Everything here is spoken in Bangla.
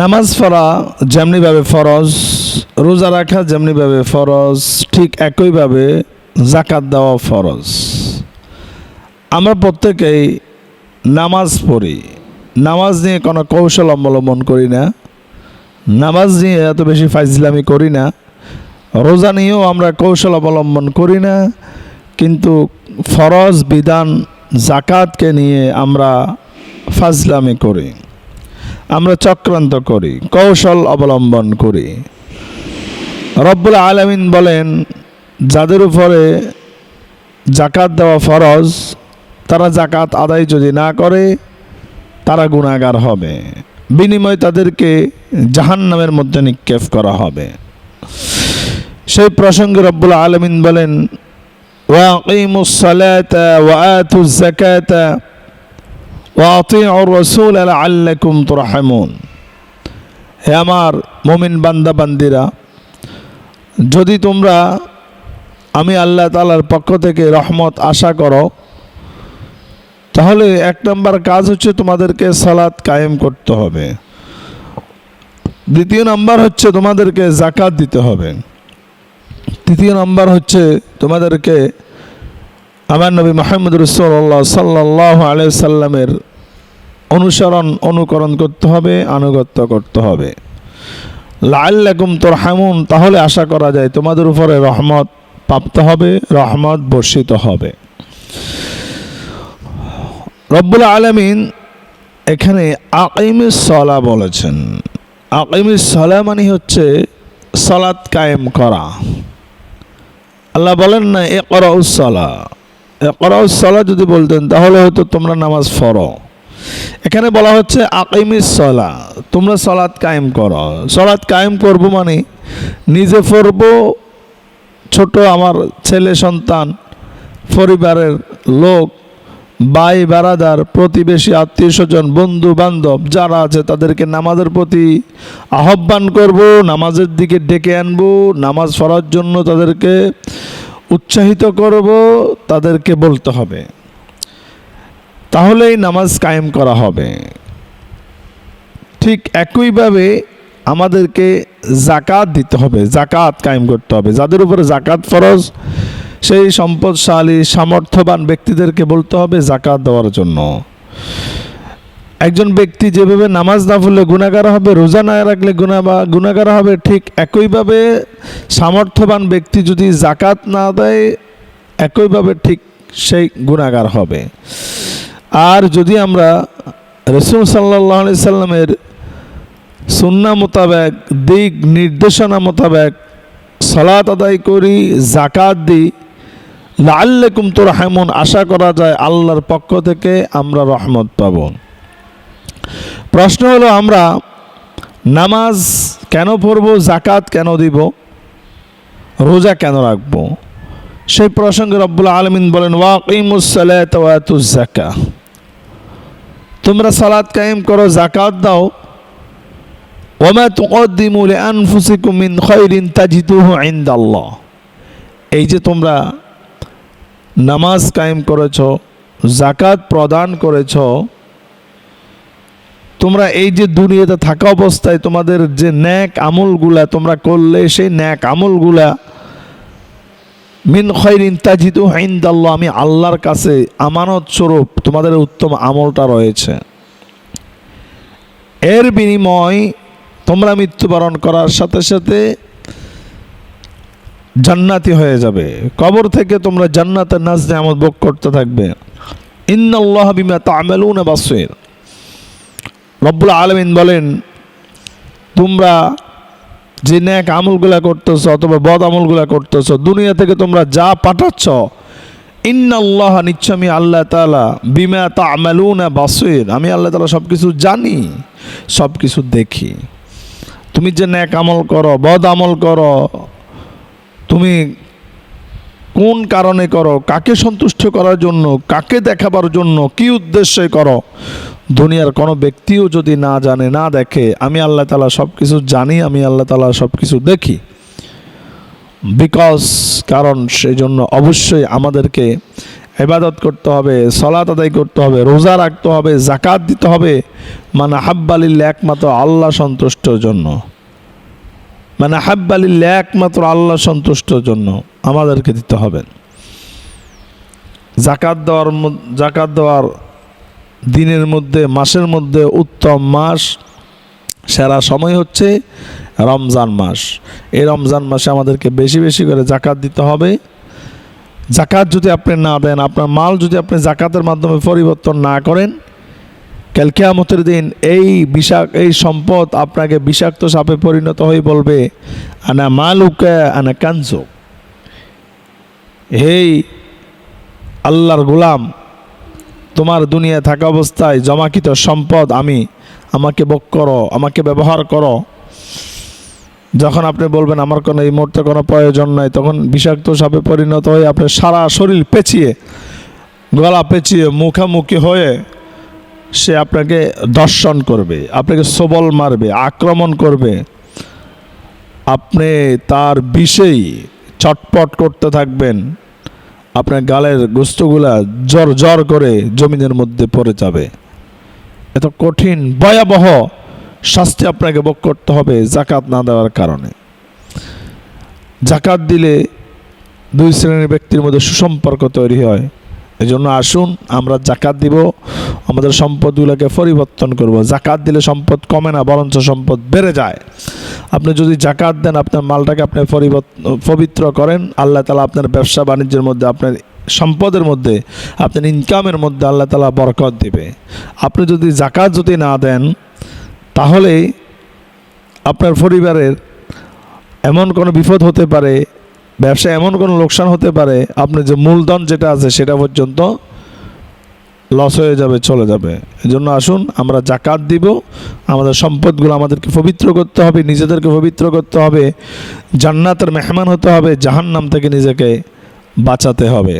নামাজ পড়া যেমনিভাবে ফরজ, রোজা রাখা যেমনিভাবে ফরজ, ঠিক একইভাবে জাকাত দেওয়া ফরজ। আমরা প্রত্যেকেই নামাজ পড়ি, নামাজ নিয়ে কোনো কৌশল অবলম্বন করি না, নামাজ নিয়ে এত বেশি ফাইজলামি করি না, রোজা নিয়েও আমরা কৌশল অবলম্বন করি না, কিন্তু ফরজ বিধান জাকাতকে নিয়ে আমরা ফাজলামি করি, আমরা চক্রান্ত করি, কৌশল অবলম্বন করি। রব্বুল আলামিন বলেন, যাদের উপরে জাকাত দেওয়া ফরজ তারা জাকাত আদায় যদি না করে তারা গুনাহগার হবে, বিনিময়ে তাদেরকে জাহান্নামের মধ্যে নিক্ষেপ করা হবে। সেই প্রসঙ্গে রব্বুল আলামিন বলেন, ওয়াকিমুস সালাতা ওয়া আতুজ যাকাতা ওয়া আতিউর রাসূল লাআল্লাকুম তুরহামুন। হে আমার মুমিন বান্দা বান্দিরা, যদি তোমরা আমি আল্লাহ তাআলার পক্ষ থেকে রহমত আশা করো, তাহলে এক নম্বর কাজ হচ্ছে তোমাদেরকে সালাত কায়েম করতে হবে, দ্বিতীয় নম্বর হচ্ছে তোমাদেরকে জাকাত দিতে হবে, তৃতীয় নম্বর হচ্ছে তোমাদেরকে আমার নবী মুহাম্মদ রাসূলুল্লাহ সাল্লাল্লাহু আলাইহি সাল্লামের অনুকরণ করতে হবে, আনুগত্য করতে হবে। লাআল্লাকুম তুরহামুন, তাহলে আশা করা যায় তোমাদের উপরে রহমত প্রাপ্ত হবে, রহমত বর্ষিত হবে। রব্বুল আলামিন এখানে আকিমিস সালাহ বলেছেন। আকিমিস সালাহ মানে হচ্ছে সালাত কায়েম করা। আল্লাহ বলেন না ইকরাউস সালাহ। ইকরাউস সালাহ যদি বলতেন তাহলে হয়তো তোমরা নামাজ পড়ো। এখানে বলা হচ্ছে আকিমিস সালাহ, তোমরা সালাত কায়েম করো। সালাত কায়েম করব মানে নিজে পড়ব, ছোট আমার ছেলে সন্তান, পরিবারের লোক, ভাই বারাদার, প্রতিবেশী, আত্মীয় স্বজন, বন্ধু বান্ধব যারা আছে তাদেরকে নামাজের প্রতি আহ্বান করব, নামাজের দিকে ডেকে আনব, নামাজ পড়ার জন্য তাদেরকে উৎসাহিত করব, তাদেরকে বলতে হবে, তাহলেই নামাজ কায়েম করা হবে। ঠিক একইভাবে আমাদেরকে জাকাত দিতে হবে, জাকাত কায়েম করতে হবে। যাদের উপরে জাকাত ফরজ সেই সম্পদশালী সামর্থ্যবান ব্যক্তিদেরকে বলতে হবে জাকাত দেওয়ার জন্য। একজন ব্যক্তি যেভাবে নামাজ না পড়লে গুনাহগার হবে, রোজা না রাখলে গুনাহগার হবে, ঠিক একইভাবে সামর্থ্যবান ব্যক্তি যদি জাকাত না দেয় একইভাবে ঠিক সেই গুনাহগার হবে। আর যদি আমরা রাসূল সাল্লাল্লাহু আলাইহি সাল্লামের সুন্নাহ মোতাবেক, দিক নির্দেশনা মোতাবেক সালাত আদায় করি, জাকাত দিই, লাআল্লাকুম তুরহামুন, আশা করা যায় আল্লাহর পক্ষ থেকে আমরা রহমত পাব। প্রশ্ন হলো, আমরা নামাজ কেন পড়ব, জাকাত কেন দিব, রোজা কেন রাখব? সেই প্রসঙ্গে রব্বুল আলামিন বলেন, ওয়াকিমুস সালাতা ওয়া আতুজ যাকাহ, তোমরা সালাত কায়েম করো, জাকাত দাও। ওয়ামা তুকদ্দিমু লিআনফুসিকুম মিন খায়রিন তাজিদুহু ইনদাল্লাহ, এই যে তোমরা নামাজ কায়েম করেছ, জাকাত প্রদান করেছ, তোমরা এই যে দুনিয়াতে থাকা অবস্থায় তোমাদের যে নেক আমলগুলা তোমরা করলে, সেই নেক আমলগুলা মিন খায়রিন তাজিদুহু ইনদাল্লাহ, আমি আল্লাহর কাছে আমানত স্বরূপ তোমাদের উত্তম আমলটা রয়েছে। এর বিনিময় তোমরা মৃত্যুবরণ করার সাথে সাথে জান্নাতি হয়ে যাবে, কবর থেকে তোমরা জান্নাতের নাজ নেয়ামত ভোগ করতে থাকবে। ইন্নাল্লাহা বিমা তা'মালুনা বাসীর, রব্বুল আলামিন বলেন, তোমরা যে নেক আমলগুলা করতেছো অথবা বদ আমলগুলা করতেছো, দুনিয়া থেকে তোমরা যা পাঠাচ্ছ, ইন্নাল্লাহা, নিশ্চয় আমি আল্লাহ তাআলা, বিমা তা'মালুনা বাসীর, আমি আল্লাহ তাআলা সব কিছু জানি, সব কিছু দেখি। তুমি যে নেক আমল করো, বদ আমল করো, তুমি কোন কারণে করো, কাকে সন্তুষ্ট করার জন্য, কাকে দেখাবার জন্য, কি উদ্দেশ্যে করো, দুনিয়ার কোনো ব্যক্তিও যদি না জানে, না দেখে, আমি আল্লাহ তাআলা সব কিছু জানি, আমি আল্লাহ তাআলা সব কিছু দেখি। কারণ সেই জন্য অবশ্যই আমাদেরকে ইবাদত করতে হবে, সালাত আদায় করতে হবে, রোজা রাখতে হবে, যাকাত দিতে হবে। মানে হাব্বা লিল্লাহ, একমাত্র আল্লাহ সন্তুষ্টর জন্য। মানে হাব্বা লিল্লাহ, একমাত্র আল্লাহ সন্তুষ্টর জন্য আমাদেরকে দিতে হবে। জাকাত দেওয়ার দিনের মধ্যে, মাসের মধ্যে উত্তম মাস, সেরা সময় হচ্ছে রমজান মাস। এই রমজান মাসে আমাদেরকে বেশি বেশি করে জাকাত দিতে হবে। জাকাত যদি আপনি না দেন, আপনার মাল যদি আপনি জাকাতের মাধ্যমে পরিবর্তন না করেন, কাল কিয়ামতের দিন এই সম্পদ আপনাকে বিষাক্ত সাপে পরিণত হয়ে বলবে, আনা মালুকা আনা কানজুক, হেই আল্লাহর গোলাম, তোমার দুনিয়ায় থাকা অবস্থায় জমাকৃত সম্পদ আমাকে ভোগ করো, আমাকে ব্যবহার করো। যখন আপনি বলবেন আমার কোনো এই মুহূর্তে কোনো প্রয়োজন নাই, তখন বিষাক্ত সাপে পরিণত হয়ে আপনার সারা শরীর পেঁচিয়ে, গলা পেঁচিয়ে, মুখামুখি হয়ে সে আপনাকে দর্শন করবে, আপনাকে সবল মারবে, আক্রমণ করবে। আপনি তার বিষেই ছটপট করতে থাকবেন, আপনার গালের গোস্তগুলা জ্বর জ্বর করে জমিনের মধ্যে পড়ে যাবে। এত কঠিন ভয়াবহ শাস্তি আপনাকে ভোগ করতে হবে জাকাত না দেওয়ার কারণে। জাকাত দিলে দুই শ্রেণীর ব্যক্তির মধ্যে সুসম্পর্ক তৈরি হয়। এজন্য আসুন আমরা জাকাত দিব, আমাদের সম্পদগুলোকে পরিবর্তন করব। জাকাত দিলে সম্পদ কমে না, বরঞ্চ সম্পদ বেড়ে যায়। আপনি যদি জাকাত দেন, আপনার মালটাকে আপনি পবিত্র করেন, আল্লাহ তাআলা আপনার ব্যবসা বাণিজ্যের মধ্যে, আপনার সম্পদের মধ্যে, আপনার ইনকামের মধ্যে আল্লাহ তাআলা বরকত দিবে। আপনি যদি জাকাত না দেন, তাহলে আপনার পরিবারের এমন কোনো বিপদ হতে পারে, ব্যবসায় এমন কোনো লোকসান হতে পারে, আপনার যে মূলধন যেটা আছে সেটা পর্যন্ত লস হয়ে যাবে, চলে যাবে। এজন্য আসুন আমরা জাকাত দিব, আমাদের সম্পদগুলো আমাদেরকে পবিত্র করতে হবে, নিজেদেরকে পবিত্র করতে হবে, জান্নাতের মেহমান হতে হবে, জাহান্নাম থেকে নিজেকে বাঁচাতে হবে।